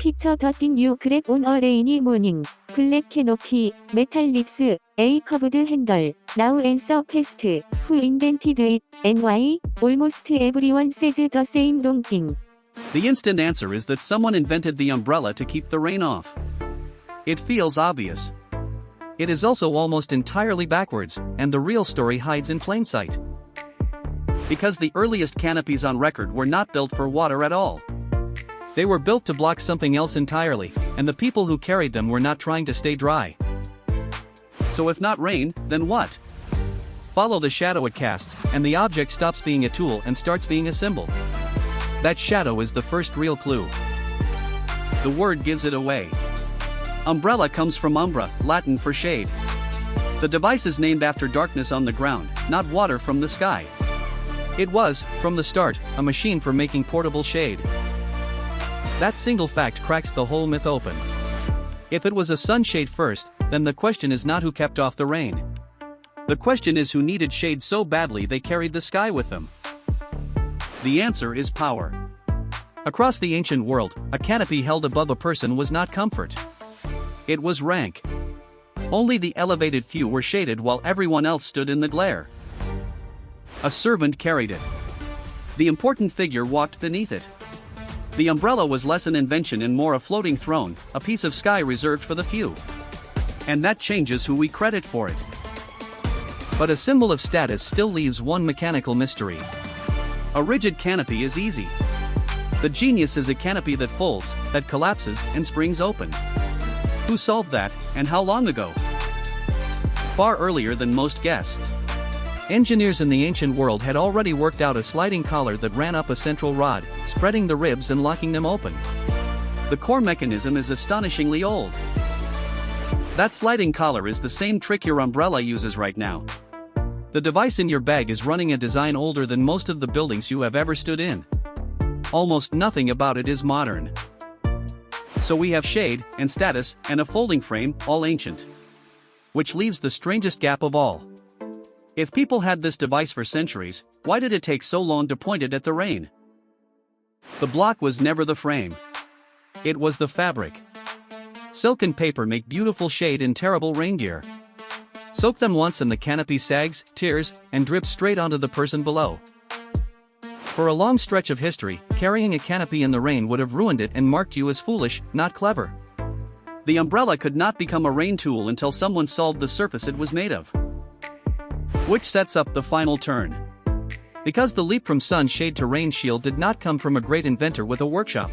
Picture the thing you grab on a rainy morning. Black canopy, metal lips, a curved handle. Now answer fast. Who invented it, and why? Almost everyone says the same wrong thing. The instant answer is that someone invented the umbrella to keep the rain off. It feels obvious. It is also almost entirely backwards, and the real story hides in plain sight. Because the earliest canopies on record were not built for water at all. They were built to block something else entirely, and the people who carried them were not trying to stay dry. So if not rain, then what? Follow the shadow it casts, and the object stops being a tool and starts being a symbol. That shadow is the first real clue. The word gives it away. Umbrella comes from umbra, Latin for shade. The device is named after darkness on the ground, not water from the sky. It was, from the start, a machine for making portable shade. That single fact cracks the whole myth open. If it was a sunshade first, then the question is not who kept off the rain. The question is who needed shade so badly they carried the sky with them. The answer is power. Across the ancient world, a canopy held above a person was not comfort. It was rank. Only the elevated few were shaded while everyone else stood in the glare. A servant carried it. The important figure walked beneath it. The umbrella was less an invention and more a floating throne, a piece of sky reserved for the few. And that changes who we credit for it. But a symbol of status still leaves one mechanical mystery. A rigid canopy is easy. The genius is a canopy that folds, that collapses, and springs open. Who solved that, and how long ago? Far earlier than most guess. Engineers in the ancient world had already worked out a sliding collar that ran up a central rod, spreading the ribs and locking them open. The core mechanism is astonishingly old. That sliding collar is the same trick your umbrella uses right now. The device in your bag is running a design older than most of the buildings you have ever stood in. Almost nothing about it is modern. So we have shade, and status, and a folding frame, all ancient. Which leaves the strangest gap of all. If people had this device for centuries, why did it take so long to point it at the rain? The block was never the frame. It was the fabric. Silk and paper make beautiful shade in terrible rain gear. Soak them once and the canopy sags, tears, and drips straight onto the person below. For a long stretch of history, carrying a canopy in the rain would have ruined it and marked you as foolish, not clever. The umbrella could not become a rain tool until someone solved the surface it was made of. Which sets up the final turn. Because the leap from sun shade to rain shield did not come from a great inventor with a workshop.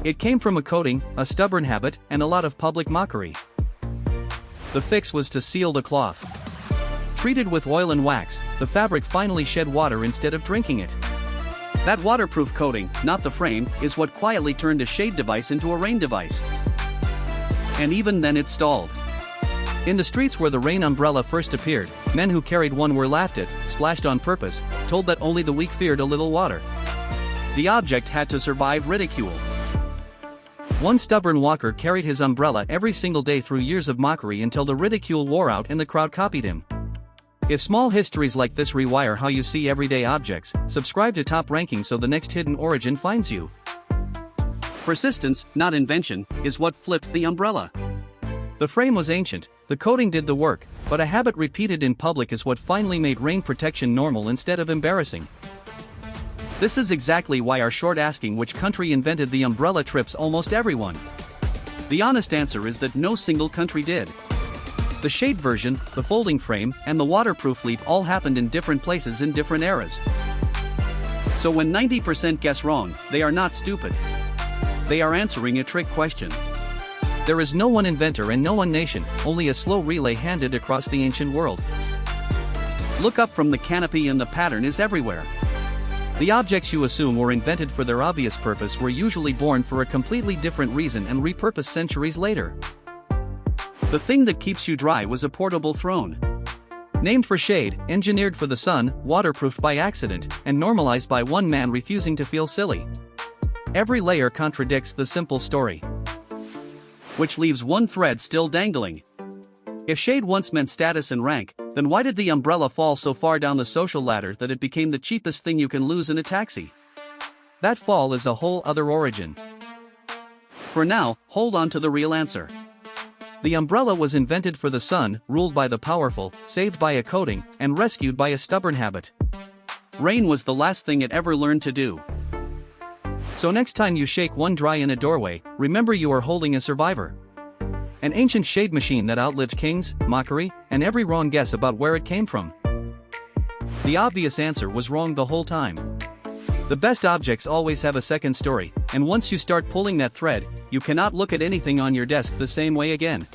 It came from a coating, a stubborn habit, and a lot of public mockery. The fix was to seal the cloth. Treated with oil and wax, the fabric finally shed water instead of drinking it. That waterproof coating, not the frame, is what quietly turned a shade device into a rain device. And even then it stalled. In the streets where the rain umbrella first appeared, men who carried one were laughed at, splashed on purpose, told that only the weak feared a little water. The object had to survive ridicule. One stubborn walker carried his umbrella every single day through years of mockery until the ridicule wore out and the crowd copied him. If small histories like this rewire how you see everyday objects, subscribe to Top Ranking so the next hidden origin finds you. Persistence, not invention, is what flipped the umbrella. The frame was ancient, the coating did the work, but a habit repeated in public is what finally made rain protection normal instead of embarrassing. This is exactly why our short asking which country invented the umbrella trips almost everyone. The honest answer is that no single country did. The shade version, the folding frame, and the waterproof leaf all happened in different places in different eras. So when 90% guess wrong, they are not stupid. They are answering a trick question. There is no one inventor and no one nation, only a slow relay handed across the ancient world. Look up from the canopy and the pattern is everywhere. The objects you assume were invented for their obvious purpose were usually born for a completely different reason and repurposed centuries later. The thing that keeps you dry was a portable throne. Named for shade, engineered for the sun, waterproofed by accident, and normalized by one man refusing to feel silly. Every layer contradicts the simple story. Which leaves one thread still dangling. If shade once meant status and rank, then why did the umbrella fall so far down the social ladder that it became the cheapest thing you can lose in a taxi? That fall is a whole other origin. For now, hold on to the real answer. The umbrella was invented for the sun, ruled by the powerful, saved by a coating, and rescued by a stubborn habit. Rain was the last thing it ever learned to do. So next time you shake one dry in a doorway, remember you are holding a survivor. An ancient shade machine that outlived kings, mockery, and every wrong guess about where it came from. The obvious answer was wrong the whole time. The best objects always have a second story, and once you start pulling that thread, you cannot look at anything on your desk the same way again.